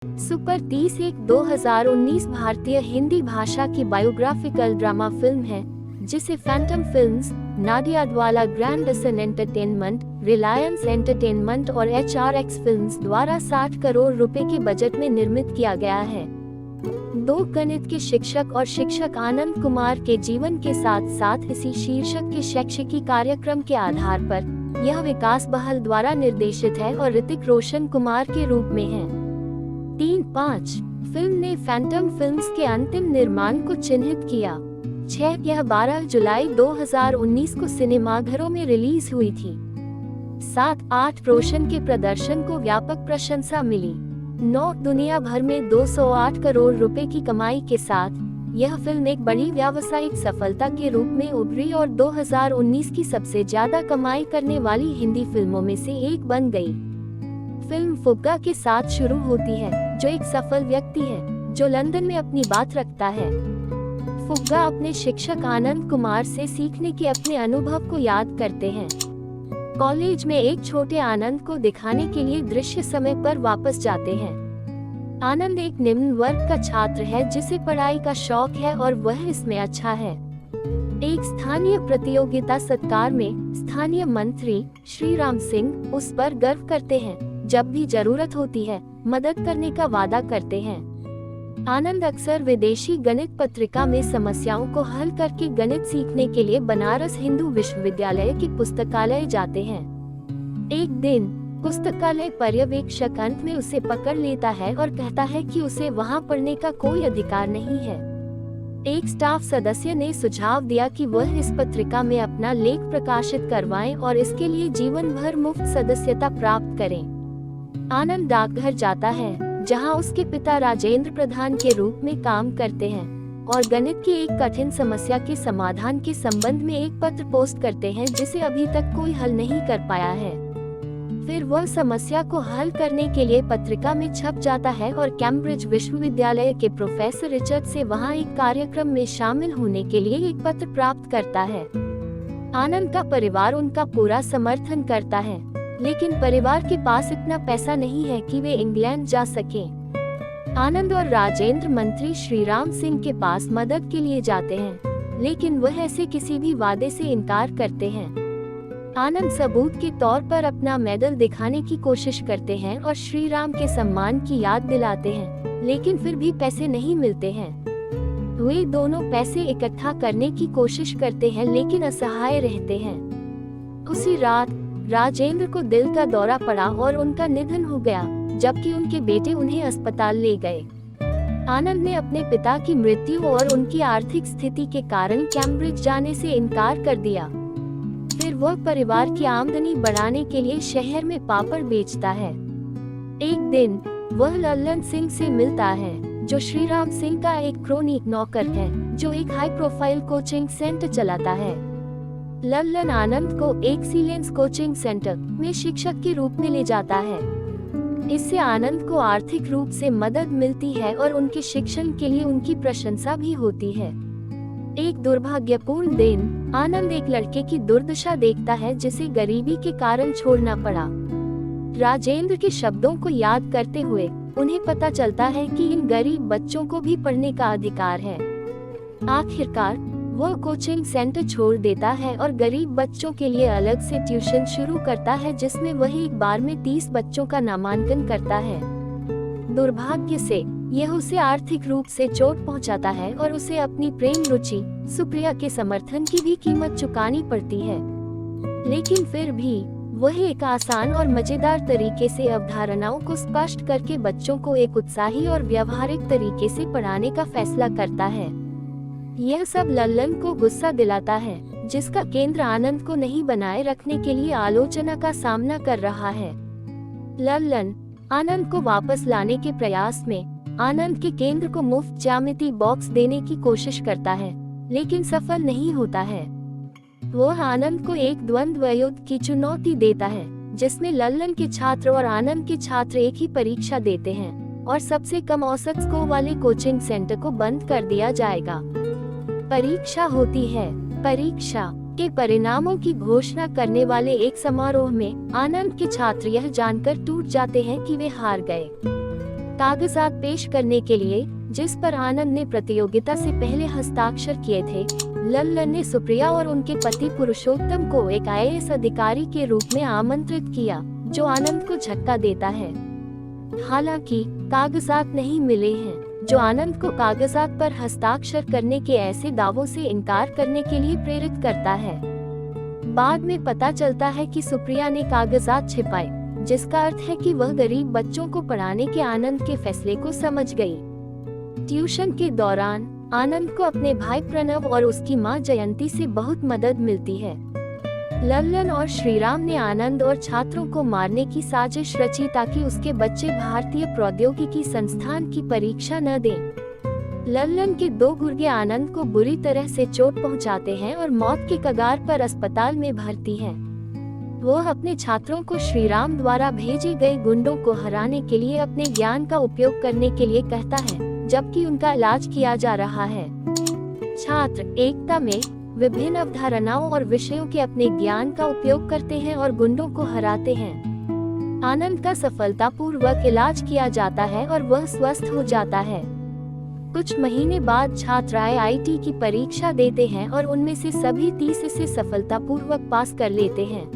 Super 30 एक 2019 भारतीय हिंदी भाषा की बायोग्राफिकल ड्रामा फिल्म है जिसे Phantom films, Nadiadwala grandson entertainment, Reliance entertainment और HRX फिल्म्स द्वारा 60 करोड़ रुपए के बजट में निर्मित किया गया है। दो गणित के शिक्षक और शिक्षक आनंद कुमार के जीवन के साथ साथ इसी शीर्षक के शैक्षिकी कार्यक्रम के आधार पर यह विकास बहल द्वारा निर्देशित है और ऋतिक रोशन कुमार के रूप में है। 3-5 फिल्म ने फैंटम फिल्म्स के अंतिम निर्माण को चिन्हित किया। 6 यह 12 जुलाई 2019 को सिनेमाघरों में रिलीज हुई थी। 7-8 रोशन के प्रदर्शन को व्यापक प्रशंसा मिली। 9 दुनिया भर में 208 करोड़ रुपए की कमाई के साथ यह फिल्म एक बड़ी व्यावसायिक सफलता के रूप में उभरी और 2019 की सबसे ज्यादा कमाई करने वाली हिंदी फिल्मों में से एक बन गई। फिल्म फुग्गा के साथ शुरू होती है, जो एक सफल व्यक्ति है जो लंदन में अपनी बात रखता है। फुग्गा अपने शिक्षक आनंद कुमार से सीखने के अपने अनुभव को याद करते हैं। कॉलेज में एक छोटे आनंद को दिखाने के लिए दृश्य समय पर वापस जाते हैं। आनंद एक निम्न वर्ग का छात्र है जिसे पढ़ाई का शौक है और वह इसमें अच्छा है। एक स्थानीय प्रतियोगिता सत्कार में स्थानीय मंत्री श्रीराम सिंह उस पर गर्व करते हैं। जब भी जरूरत होती है मदद करने का वादा करते हैं। आनंद अक्सर विदेशी गणित पत्रिका में समस्याओं को हल करके गणित सीखने के लिए बनारस हिंदू विश्वविद्यालय की पुस्तकालय जाते हैं। एक दिन पुस्तकालय पर्यवेक्षक अंत में उसे पकड़ लेता है और कहता है कि उसे वहां पढ़ने का कोई अधिकार नहीं है। एक स्टाफ सदस्य ने सुझाव दिया कि वह इस पत्रिका में अपना लेख प्रकाशित करवाएं और इसके लिए जीवन भर मुफ्त सदस्यता प्राप्त करें। आनंद डाकघर जाता है जहां उसके पिता राजेंद्र प्रधान के रूप में काम करते हैं और गणित की एक कठिन समस्या के समाधान के संबंध में एक पत्र पोस्ट करते हैं जिसे अभी तक कोई हल नहीं कर पाया है। फिर वह समस्या को हल करने के लिए पत्रिका में छप जाता है और कैम्ब्रिज विश्वविद्यालय के प्रोफेसर रिचर्ड से वहां एक कार्यक्रम में शामिल होने के लिए एक पत्र प्राप्त करता है। आनंद का परिवार उनका पूरा समर्थन करता है, लेकिन परिवार के पास इतना पैसा नहीं है कि वे इंग्लैंड जा सकें। आनंद और राजेंद्र मंत्री श्रीराम सिंह के पास मदद के लिए जाते हैं, लेकिन वह ऐसे किसी भी वादे से इनकार करते हैं। आनंद सबूत के तौर पर अपना मेडल दिखाने की कोशिश करते हैं और श्रीराम के सम्मान की याद दिलाते हैं, लेकिन फिर भी पैसे नहीं मिलते हैं। वे दोनों पैसे इकट्ठा करने की कोशिश करते हैं लेकिन असहाय रहते हैं। उसी रात राजेंद्र को दिल का दौरा पड़ा और उनका निधन हो गया, जबकि उनके बेटे उन्हें अस्पताल ले गए। आनंद ने अपने पिता की मृत्यु और उनकी आर्थिक स्थिति के कारण कैम्ब्रिज जाने से इनकार कर दिया। फिर वह परिवार की आमदनी बढ़ाने के लिए शहर में पापड़ बेचता है। एक दिन वह लल्लन सिंह से मिलता है, जो श्रीराम सिंह का एक क्रोनी नौकर है, जो एक हाई प्रोफाइल कोचिंग सेंटर चलाता है। लल्लन आनंद को एक्सीलेंस कोचिंग सेंटर में शिक्षक के रूप में ले जाता है। इससे आनंद को आर्थिक रूप से मदद मिलती है और उनके शिक्षण के लिए उनकी प्रशंसा भी होती है। एक दुर्भाग्यपूर्ण दिन आनंद एक लड़के की दुर्दशा देखता है जिसे गरीबी के कारण छोड़ना पड़ा। राजेंद्र के शब्दों को याद करते हुए उन्हें पता चलता है कि इन गरीब बच्चों को भी पढ़ने का अधिकार है। आखिरकार वह कोचिंग सेंटर छोड़ देता है और गरीब बच्चों के लिए अलग से ट्यूशन शुरू करता है, जिसमें वह एक बार में 30 बच्चों का नामांकन करता है। दुर्भाग्य से यह उसे आर्थिक रूप से चोट पहुंचाता है और उसे अपनी प्रेम रुचि सुप्रिया के समर्थन की भी कीमत चुकानी पड़ती है। लेकिन फिर भी वह एक आसान और मजेदार तरीके से अवधारणाओं को स्पष्ट करके बच्चों को एक उत्साही और व्यवहारिक तरीके से पढ़ाने का फैसला करता है। यह सब लल्लन को गुस्सा दिलाता है, जिसका केंद्र आनंद को नहीं बनाए रखने के लिए आलोचना का सामना कर रहा है। लल्लन आनंद को वापस लाने के प्रयास में आनंद के केंद्र को मुफ्त ज्यामिति बॉक्स देने की कोशिश करता है, लेकिन सफल नहीं होता है। वह आनंद को एक द्वंद्व युद्ध की चुनौती देता है, जिसमें लल्लन के छात्र और आनंद के छात्र एक ही परीक्षा देते हैं और सबसे कम औसत स्कोर वाले कोचिंग सेंटर को बंद कर दिया जाएगा। परीक्षा होती है। परीक्षा के परिणामों की घोषणा करने वाले एक समारोह में आनंद के छात्र यह जानकर टूट जाते हैं कि वे हार गए। कागजात पेश करने के लिए, जिस पर आनंद ने प्रतियोगिता से पहले हस्ताक्षर किए थे। लल्लन ने सुप्रिया और उनके पति पुरुषोत्तम को एक IAS अधिकारी के रूप में आमंत्रित किया, जो आनंद को झटका देता है। हालांकि कागजात नहीं मिले हैं, जो आनंद को कागजात पर हस्ताक्षर करने के ऐसे दावों से इनकार करने के लिए प्रेरित करता है। बाद में पता चलता है कि सुप्रिया ने कागजात छिपाए, जिसका अर्थ है कि वह गरीब बच्चों को पढ़ाने के आनंद के फैसले को समझ गई। ट्यूशन के दौरान आनंद को अपने भाई प्रणव और उसकी मां जयंती से बहुत मदद मिलती है। लल्लन और श्रीराम ने आनंद और छात्रों को मारने की साजिश रची ताकि उसके बच्चे भारतीय प्रौद्योगिकी संस्थान की परीक्षा न दें। लल्लन के 2 गुर्गे आनंद को बुरी तरह से चोट पहुंचाते हैं और मौत के कगार पर अस्पताल में भर्ती हैं। वह अपने छात्रों को श्रीराम द्वारा भेजे गए गुंडों को हराने के लिए अपने ज्ञान का उपयोग करने के लिए कहता है, जबकि उनका इलाज किया जा रहा है। छात्र एकता में विभिन्न अवधारणाओं और विषयों के अपने ज्ञान का उपयोग करते हैं और गुंडों को हराते हैं। आनंद का सफलतापूर्वक इलाज किया जाता है और वह स्वस्थ हो जाता है। कुछ महीने बाद छात्र IIT की परीक्षा देते हैं और उनमें से सभी 30 इसे सफलतापूर्वक पास कर लेते हैं।